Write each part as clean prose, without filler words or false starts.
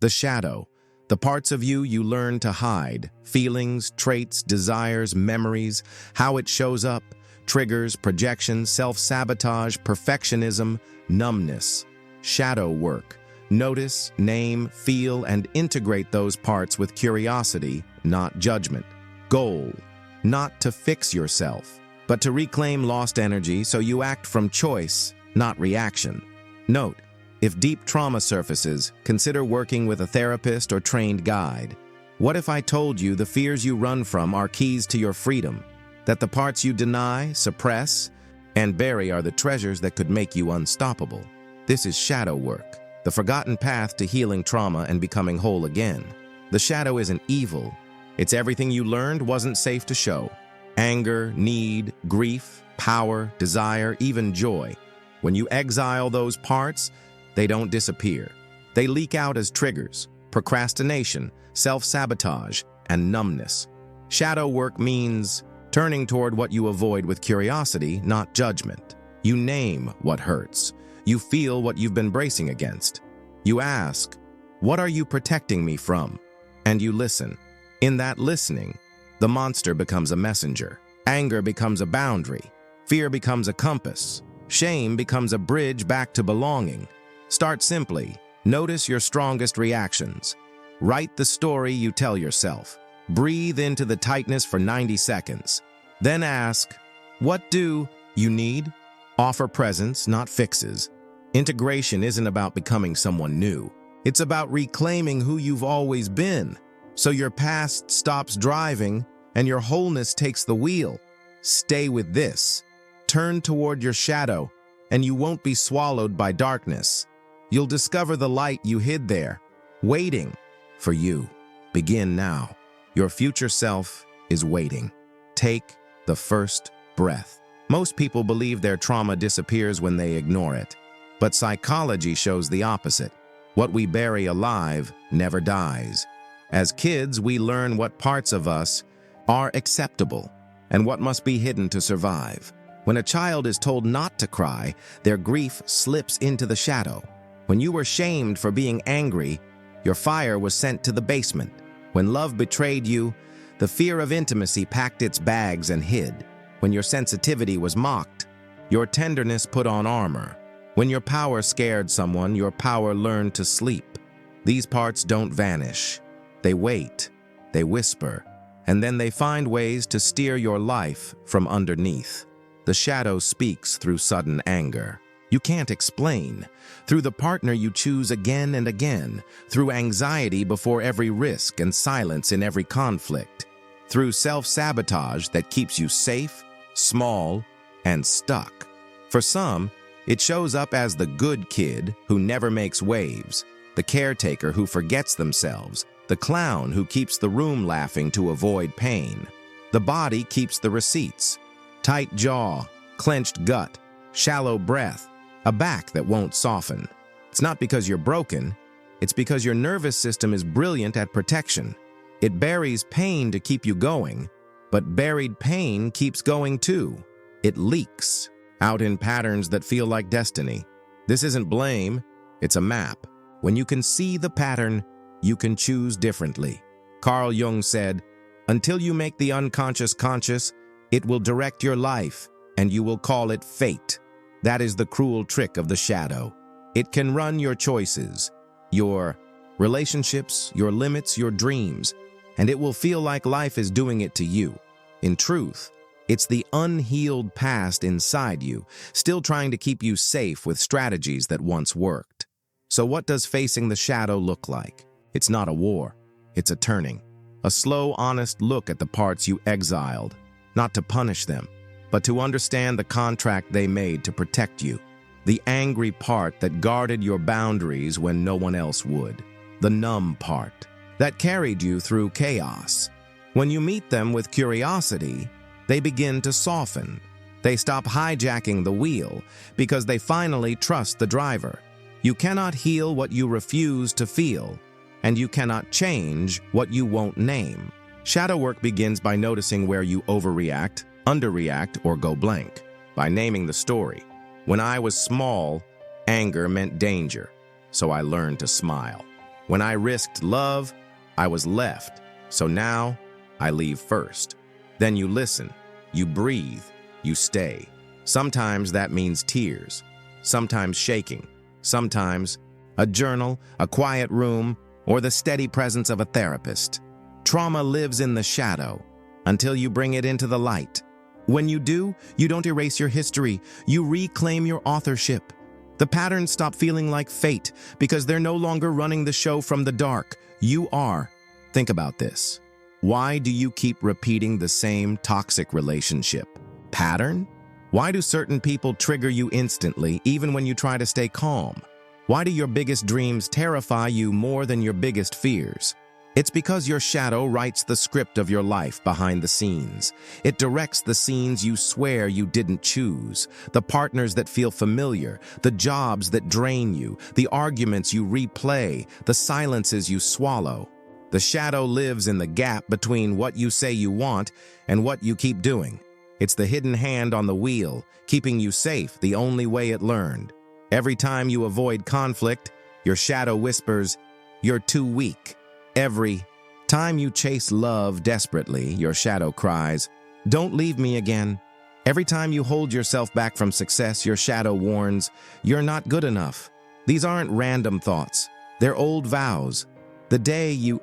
The shadow, the parts of you you learn to hide, feelings, traits, desires, memories, how it shows up, triggers, projections, self-sabotage, perfectionism, numbness. Shadow work. Notice, name, feel, and integrate those parts with curiosity, not judgment. Goal, not to fix yourself, but to reclaim lost energy so you act from choice, not reaction. Note, if deep trauma surfaces, consider working with a therapist or trained guide. What if I told you the fears you run from are keys to your freedom, that the parts you deny, suppress, and bury are the treasures that could make you unstoppable? This is shadow work, the forgotten path to healing trauma and becoming whole again. The shadow isn't evil. It's everything you learned wasn't safe to show. Anger, need, grief, power, desire, even joy. When you exile those parts, they don't disappear. They leak out as triggers, procrastination, self-sabotage, and numbness. Shadow work means turning toward what you avoid with curiosity, not judgment. You name what hurts. You feel what you've been bracing against. You ask, what are you protecting me from? And you listen. In that listening, the monster becomes a messenger. Anger becomes a boundary. Fear becomes a compass. Shame becomes a bridge back to belonging. Start simply. Notice your strongest reactions. Write the story you tell yourself. Breathe into the tightness for 90 seconds. Then ask, what do you need? Offer presence, not fixes. Integration isn't about becoming someone new. It's about reclaiming who you've always been, so your past stops driving and your wholeness takes the wheel. Stay with this. Turn toward your shadow, and you won't be swallowed by darkness. You'll discover the light you hid there, waiting for you. Begin now. Your future self is waiting. Take the first breath. Most people believe their trauma disappears when they ignore it, but psychology shows the opposite. What we bury alive never dies. As kids, we learn what parts of us are acceptable and what must be hidden to survive. When a child is told not to cry, their grief slips into the shadow. When you were shamed for being angry, your fire was sent to the basement. When love betrayed you, the fear of intimacy packed its bags and hid. When your sensitivity was mocked, your tenderness put on armor. When your power scared someone, your power learned to sleep. These parts don't vanish. They wait, they whisper, and then they find ways to steer your life from underneath. The shadow speaks through sudden anger. You can't explain. Through the partner you choose again and again. Through anxiety before every risk and silence in every conflict. Through self-sabotage that keeps you safe, small, and stuck. For some, it shows up as the good kid who never makes waves, the caretaker who forgets themselves, the clown who keeps the room laughing to avoid pain. The body keeps the receipts. Tight jaw, clenched gut, shallow breath, a back that won't soften. It's not because you're broken, it's because your nervous system is brilliant at protection. It buries pain to keep you going, but buried pain keeps going too. It leaks out in patterns that feel like destiny. This isn't blame, it's a map. When you can see the pattern, you can choose differently. Carl Jung said, "Until you make the unconscious conscious, it will direct your life, and you will call it fate." That is the cruel trick of the shadow. It can run your choices, your relationships, your limits, your dreams, and it will feel like life is doing it to you. In truth, it's the unhealed past inside you, still trying to keep you safe with strategies that once worked. So what does facing the shadow look like? It's not a war, it's a turning. A slow, honest look at the parts you exiled, not to punish them, but to understand the contract they made to protect you. The angry part that guarded your boundaries when no one else would. The numb part that carried you through chaos. When you meet them with curiosity, they begin to soften. They stop hijacking the wheel because they finally trust the driver. You cannot heal what you refuse to feel, and you cannot change what you won't name. Shadow work begins by noticing where you overreact, underreact, or go blank. By naming the story. When I was small, anger meant danger, so I learned to smile. When I risked love, I was left. So now, I leave first. Then you listen, you breathe, you stay. Sometimes that means tears, sometimes shaking, sometimes a journal, a quiet room, or the steady presence of a therapist. Trauma lives in the shadow until you bring it into the light. When you do, you don't erase your history, you reclaim your authorship. The patterns stop feeling like fate because they're no longer running the show from the dark. You are. Think about this. Why do you keep repeating the same toxic relationship? Pattern? Why do certain people trigger you instantly even when you try to stay calm? Why do your biggest dreams terrify you more than your biggest fears? It's because your shadow writes the script of your life behind the scenes. It directs the scenes you swear you didn't choose, the partners that feel familiar, the jobs that drain you, the arguments you replay, the silences you swallow. The shadow lives in the gap between what you say you want and what you keep doing. It's the hidden hand on the wheel, keeping you safe the only way it learned. Every time you avoid conflict, your shadow whispers, "You're too weak." Every time you chase love desperately, your shadow cries, "Don't leave me again." Every time you hold yourself back from success, your shadow warns, "You're not good enough." These aren't random thoughts. They're old vows. The day you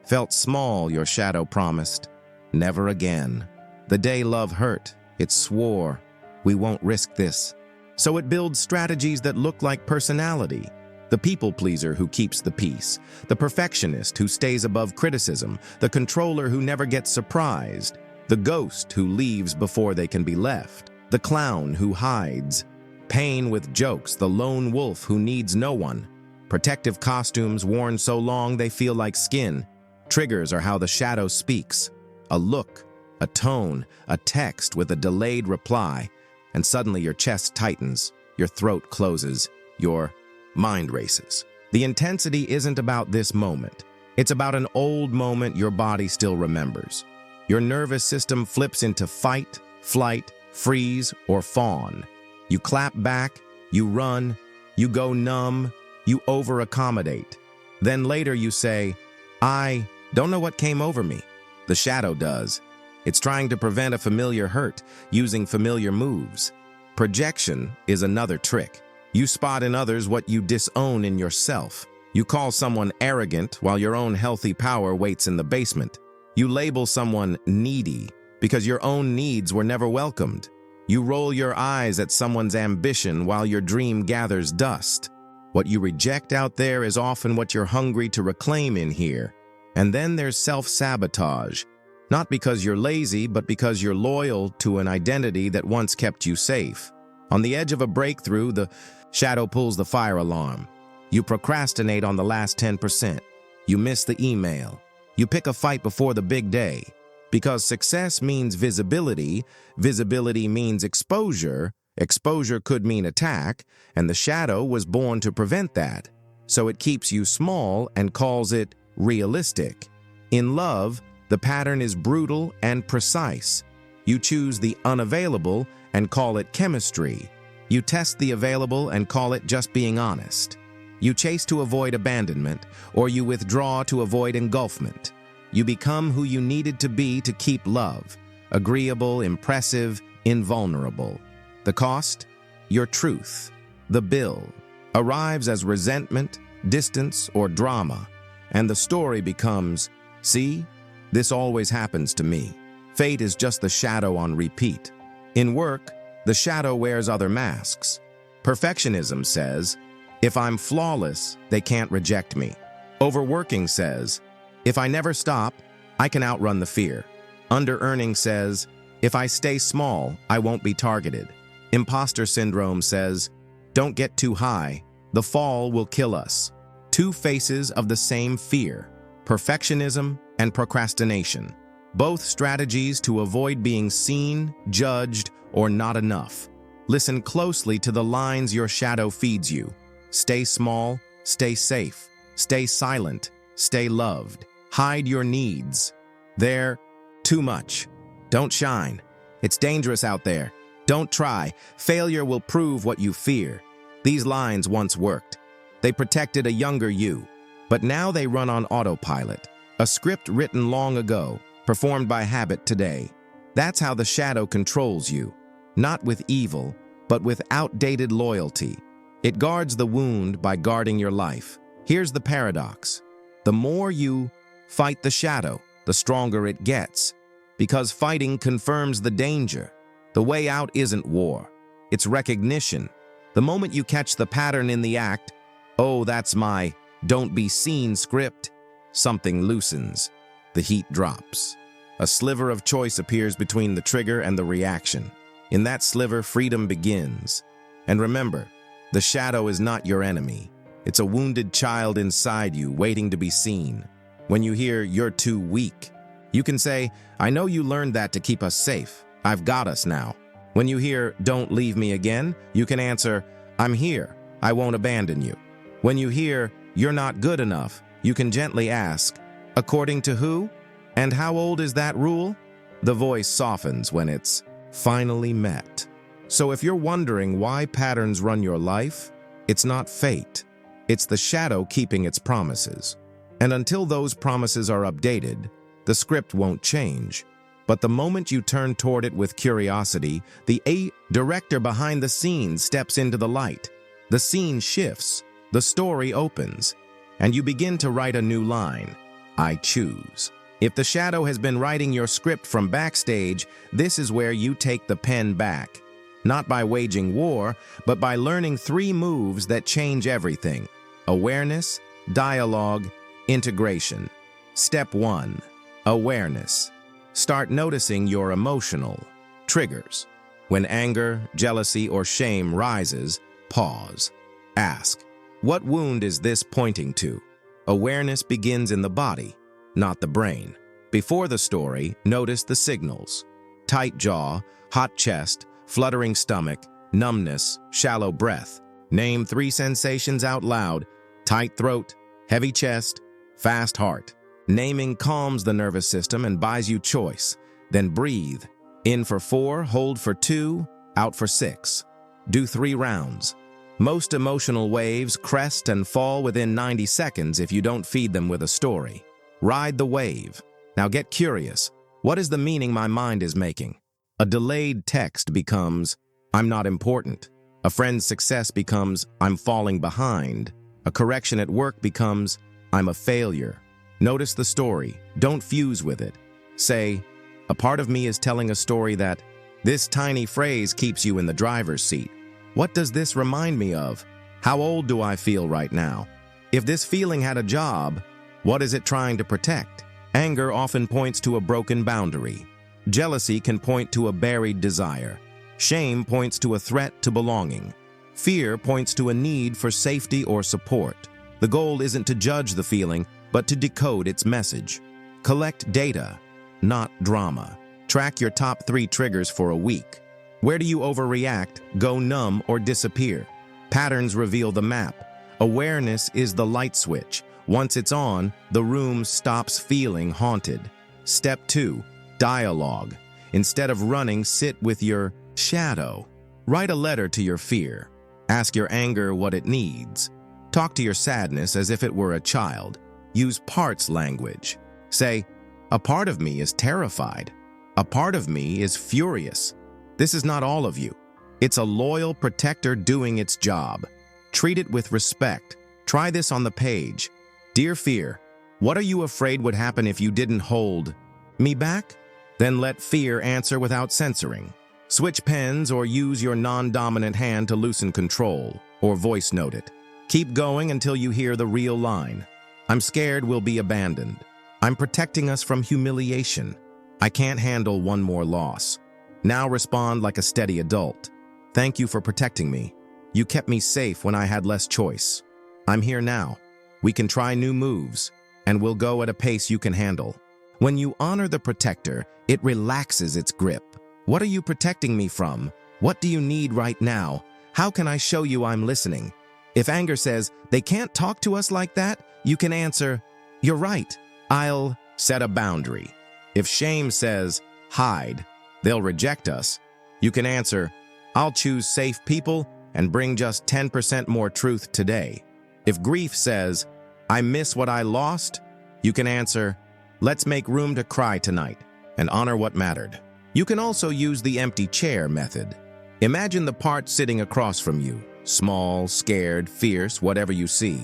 felt small, your shadow promised, "Never again." The day love hurt, it swore, "We won't risk this." So it builds strategies that look like personality. The people pleaser who keeps the peace, the perfectionist who stays above criticism, the controller who never gets surprised, the ghost who leaves before they can be left, the clown who hides pain with jokes, the lone wolf who needs no one. Protective costumes worn so long they feel like skin. Triggers are how the shadow speaks. A look, a tone, a text with a delayed reply, and suddenly your chest tightens, your throat closes, your mind races. The intensity isn't about this moment. It's about an old moment your body still remembers. Your nervous system flips into fight, flight, freeze, or fawn. You clap back, you run, you go numb, you over-accommodate. Then later you say, "I don't know what came over me." The shadow does. It's trying to prevent a familiar hurt, using familiar moves. Projection is another trick. You spot in others what you disown in yourself. You call someone arrogant while your own healthy power waits in the basement. You label someone needy because your own needs were never welcomed. You roll your eyes at someone's ambition while your dream gathers dust. What you reject out there is often what you're hungry to reclaim in here. And then there's self-sabotage. Not because you're lazy, but because you're loyal to an identity that once kept you safe. On the edge of a breakthrough, the shadow pulls the fire alarm. You procrastinate on the last 10%. You miss the email. You pick a fight before the big day. Because success means visibility, visibility means exposure, exposure could mean attack, and the shadow was born to prevent that. So it keeps you small and calls it realistic. In love, the pattern is brutal and precise. You choose the unavailable and call it chemistry. You test the available and call it just being honest. You chase to avoid abandonment, or you withdraw to avoid engulfment. You become who you needed to be to keep love, agreeable, impressive, invulnerable. The cost? Your truth. The bill arrives as resentment, distance, or drama, and the story becomes, "See, this always happens to me." Fate is just the shadow on repeat. In work, the shadow wears other masks. Perfectionism says, "If I'm flawless, they can't reject me." Overworking says, "If I never stop, I can outrun the fear." Under-earning says, "If I stay small, I won't be targeted." Imposter syndrome says, "Don't get too high, the fall will kill us." Two faces of the same fear, perfectionism and procrastination. Both strategies to avoid being seen, judged, or not enough. Listen closely to the lines your shadow feeds you. Stay small, stay safe, stay silent, stay loved. Hide your needs. They're too much. Don't shine. It's dangerous out there. Don't try. Failure will prove what you fear. These lines once worked. They protected a younger you. But now they run on autopilot, a script written long ago, performed by habit today. That's how the shadow controls you, not with evil, but with outdated loyalty. It guards the wound by guarding your life. Here's the paradox. The more you fight the shadow, the stronger it gets, because fighting confirms the danger. The way out isn't war, it's recognition. The moment you catch the pattern in the act, oh, that's my don't be seen script, something loosens. The heat drops. A sliver of choice appears between the trigger and the reaction. In that sliver, freedom begins. And remember, the shadow is not your enemy. It's a wounded child inside you waiting to be seen. When you hear, "You're too weak," you can say, "I know you learned that to keep us safe. I've got us now." When you hear, "Don't leave me again," you can answer, "I'm here. I won't abandon you." When you hear, "You're not good enough," you can gently ask, "According to who? And how old is that rule?" The voice softens when it's finally met. So if you're wondering why patterns run your life, it's not fate. It's the shadow keeping its promises. And until those promises are updated, the script won't change. But the moment you turn toward it with curiosity, the director behind the scenes steps into the light. The scene shifts, the story opens, and you begin to write a new line. I choose. If the shadow has been writing your script from backstage, this is where you take the pen back. Not by waging war, but by learning 3 moves that change everything. Awareness, dialogue, integration. Step 1. Awareness. Start noticing your emotional triggers. When anger, jealousy, or shame rises, pause. Ask, what wound is this pointing to? Awareness begins in the body, not the brain. Before the story, notice the signals. Tight jaw, hot chest, fluttering stomach, numbness, shallow breath. Name 3 sensations out loud: tight throat, heavy chest, fast heart. Naming calms the nervous system and buys you choice. Then breathe. In for 4, hold for 2, out for 6. Do 3 rounds. Most emotional waves crest and fall within 90 seconds if you don't feed them with a story. Ride the wave. Now get curious. What is the meaning my mind is making? A delayed text becomes, I'm not important. A friend's success becomes, I'm falling behind. A correction at work becomes, I'm a failure. Notice the story. Don't fuse with it. Say, a part of me is telling a story that, this tiny phrase keeps you in the driver's seat. What does this remind me of? How old do I feel right now? If this feeling had a job, what is it trying to protect? Anger often points to a broken boundary. Jealousy can point to a buried desire. Shame points to a threat to belonging. Fear points to a need for safety or support. The goal isn't to judge the feeling, but to decode its message. Collect data, not drama. Track your top 3 triggers for a week. Where do you overreact, go numb, or disappear? Patterns reveal the map. Awareness is the light switch. Once it's on, the room stops feeling haunted. Step 2. Dialogue. Instead of running, sit with your shadow. Write a letter to your fear. Ask your anger what it needs. Talk to your sadness as if it were a child. Use parts language. Say, a part of me is terrified. A part of me is furious. This is not all of you. It's a loyal protector doing its job. Treat it with respect. Try this on the page. Dear fear, what are you afraid would happen if you didn't hold me back? Then let fear answer without censoring. Switch pens or use your non-dominant hand to loosen control, or voice note it. Keep going until you hear the real line. I'm scared we'll be abandoned. I'm protecting us from humiliation. I can't handle one more loss. Now respond like a steady adult. Thank you for protecting me. You kept me safe when I had less choice. I'm here now. We can try new moves, and we'll go at a pace you can handle. When you honor the protector, it relaxes its grip. What are you protecting me from? What do you need right now? How can I show you I'm listening? If anger says, they can't talk to us like that, you can answer, you're right. I'll set a boundary. If shame says, hide, they'll reject us, you can answer, I'll choose safe people and bring just 10% more truth today. If grief says, I miss what I lost? You can answer, let's make room to cry tonight and honor what mattered. You can also use the empty chair method. Imagine the part sitting across from you, small, scared, fierce, whatever you see.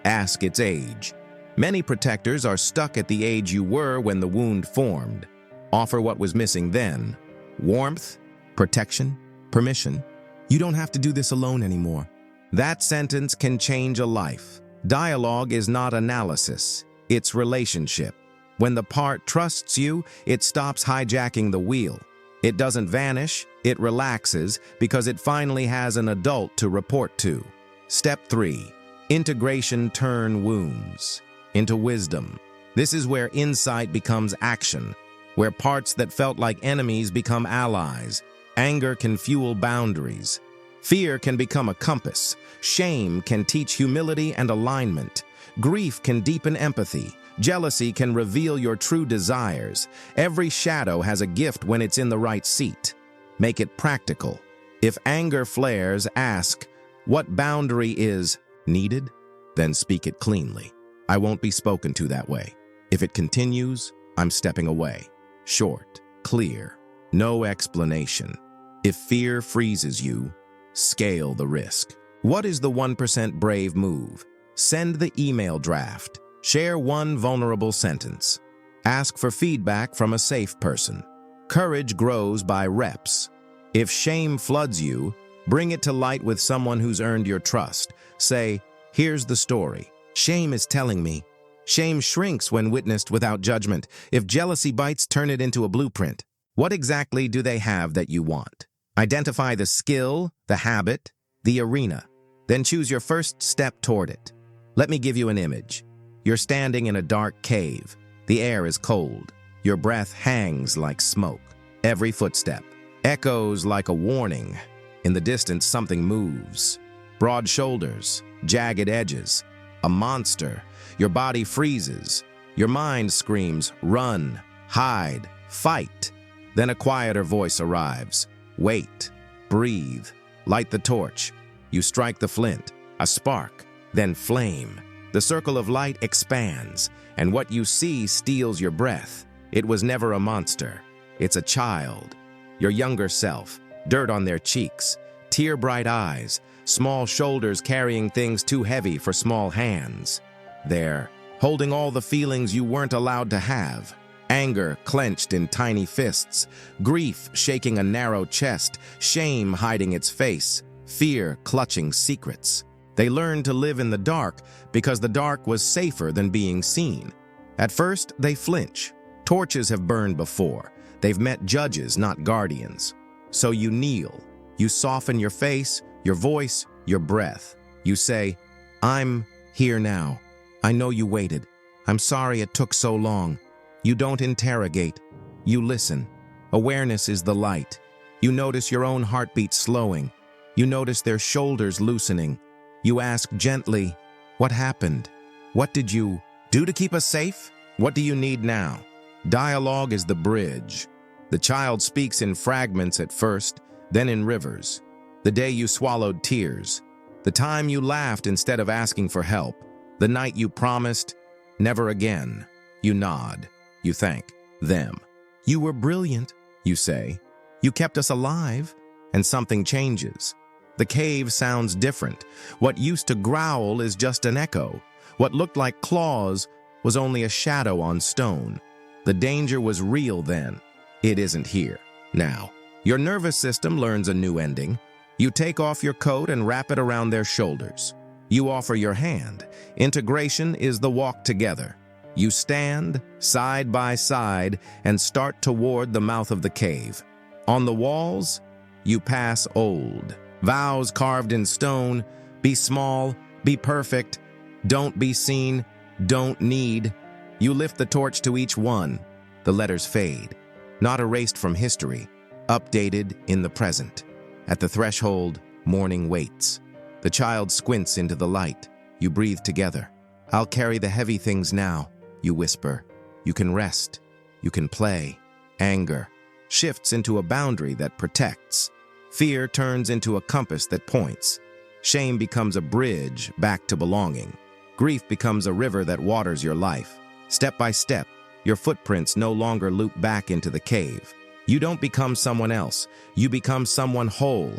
Ask its age. Many protectors are stuck at the age you were when the wound formed. Offer what was missing then. Warmth, protection, permission. You don't have to do this alone anymore. That sentence can change a life. Dialogue is not analysis, it's relationship. When the part trusts you, it stops hijacking the wheel. It doesn't vanish, it relaxes because it finally has an adult to report to. Step 3. Integration turn wounds into wisdom. This is where insight becomes action, where parts that felt like enemies become allies. Anger can fuel boundaries. Fear can become a compass. Shame can teach humility and alignment. Grief can deepen empathy. Jealousy can reveal your true desires. Every shadow has a gift when it's in the right seat. Make it practical. If anger flares, ask, what boundary is needed? Then speak it cleanly. I won't be spoken to that way. If it continues, I'm stepping away. Short, clear, no explanation. If fear freezes you, scale the risk. What is the 1% brave move? Send the email draft. Share one vulnerable sentence. Ask for feedback from a safe person. Courage grows by reps. If shame floods you, bring it to light with someone who's earned your trust. Say, here's the story. Shame is telling me. Shame shrinks when witnessed without judgment. If jealousy bites, turn it into a blueprint. What exactly do they have that you want? Identify the skill, the habit, the arena. Then choose your first step toward it. Let me give you an image. You're standing in a dark cave. The air is cold. Your breath hangs like smoke. Every footstep echoes like a warning. In the distance, something moves. Broad shoulders, jagged edges. A monster. Your body freezes. Your mind screams, run, hide, fight. Then a quieter voice arrives. Wait, breathe, light the torch. You strike the flint, a spark, then flame. The circle of light expands, and what you see steals your breath. It was never a monster. It's a child. Your younger self, dirt on their cheeks, tear-bright eyes, small shoulders carrying things too heavy for small hands. There, holding all the feelings you weren't allowed to have. Anger clenched in tiny fists, grief shaking a narrow chest, shame hiding its face, fear clutching secrets. They learned to live in the dark because the dark was safer than being seen. At first, they flinch. Torches have burned before. They've met judges, not guardians. So you kneel. You soften your face, your voice, your breath. You say, I'm here now. I know you waited. I'm sorry it took so long. You don't interrogate. You listen. Awareness is the light. You notice your own heartbeat slowing. You notice their shoulders loosening. You ask gently, what happened? What did you do to keep us safe? What do you need now? Dialogue is the bridge. The child speaks in fragments at first, then in rivers. The day you swallowed tears. The time you laughed instead of asking for help. The night you promised, never again. You nod. You thank them. You were brilliant, you say. You kept us alive, and something changes. The cave sounds different. What used to growl is just an echo. What looked like claws was only a shadow on stone. The danger was real then. It isn't here now. Your nervous system learns a new ending. You take off your coat and wrap it around their shoulders. You offer your hand. Integration is the walk together. You stand side by side and start toward the mouth of the cave. On the walls, you pass old. Vows carved in stone, be small, be perfect, don't be seen, don't need. You lift the torch to each one. The letters fade, not erased from history, updated in the present. At the threshold, morning waits. The child squints into the light. You breathe together. I'll carry the heavy things now, you whisper. You can rest. You can play. Anger shifts into a boundary that protects. Fear turns into a compass that points. Shame becomes a bridge back to belonging. Grief becomes a river that waters your life. Step by step, your footprints no longer loop back into the cave. You don't become someone else. You become someone whole.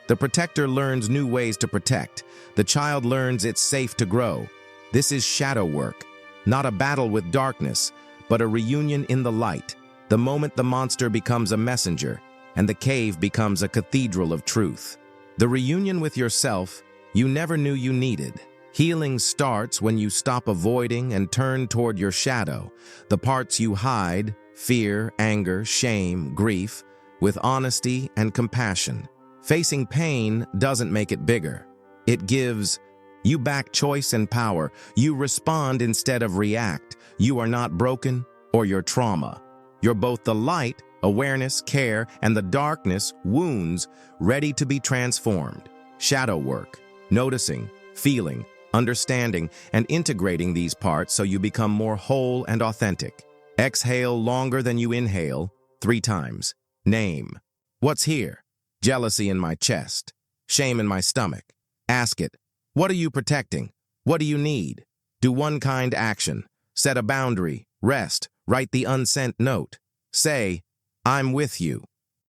The protector learns new ways to protect. The child learns it's safe to grow. This is shadow work, not a battle with darkness, but a reunion in the light. The moment the monster becomes a messenger, and the cave becomes a cathedral of truth. The reunion with yourself you never knew you needed. Healing starts when you stop avoiding and turn toward your shadow, the parts you hide, fear, anger, shame, grief, with honesty and compassion. Facing pain doesn't make it bigger. It gives you back choice and power. You respond instead of react. You are not broken or your trauma. You're both the light, awareness, care, and the darkness, wounds, ready to be transformed. Shadow work, noticing, feeling, understanding, and integrating these parts so you become more whole and authentic. Exhale longer than you inhale, 3 times. Name. What's here? Jealousy in my chest. Shame in my stomach. Ask it. What are you protecting? What do you need? Do one kind action. Set a boundary. Rest. Write the unsent note. Say, I'm with you.